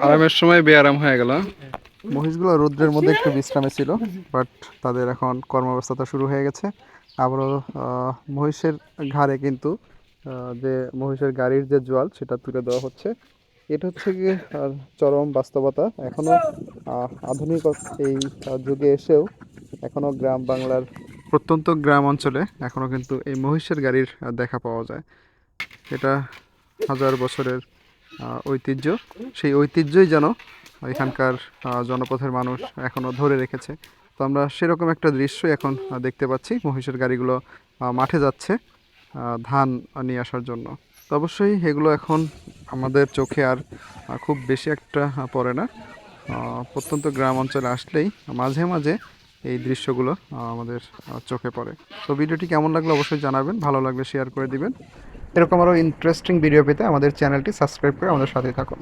আরামের সময় বেআরাম হয়ে গেল। মহিষগুলো রৌদ্রের মধ্যে একটু বিশ্রামে ছিল, বাট তাদের এখন কর্মব্যস্ততা শুরু হয়ে গেছে। আবারও মহিষের ঘাড়ে কিন্তু যে মহিষের গাড়ির যে জোয়াল সেটা তুলে দেওয়া হচ্ছে। এটা হচ্ছে গিয়ে চরম বাস্তবতা। এখনো আধুনিক এই যুগে এসেও এখনো গ্রাম বাংলার প্রত্যন্ত গ্রাম অঞ্চলে এখনো কিন্তু এই মহিষের গাড়ির দেখা পাওয়া যায়। এটা হাজার বছরের ঐতিহ্য। সেই ঐতিহ্যই যেন এখানকার জনপথের মানুষ এখনো ধরে রেখেছে। তো আমরা সেরকম একটা দৃশ্যই এখন দেখতে পাচ্ছি। মহিষের গাড়িগুলো মাঠে যাচ্ছে ধান নিয়ে আসার জন্য। তো অবশ্যই এগুলো এখন আমাদের চোখে আর খুব বেশি একটা পড়ে না। প্রত্যন্ত গ্রাম অঞ্চলে আসলেই মাঝে মাঝে এই দৃশ্যগুলো আমাদের চোখে পড়ে। তো ভিডিওটি কেমন লাগলো অবশ্যই জানাবেন, ভালো লাগলে শেয়ার করে দিবেন। এরকম আরও ইন্টারেস্টিং ভিডিও পেতে আমাদের চ্যানেলটি সাবস্ক্রাইব করে আমাদের সাথে থাকুন।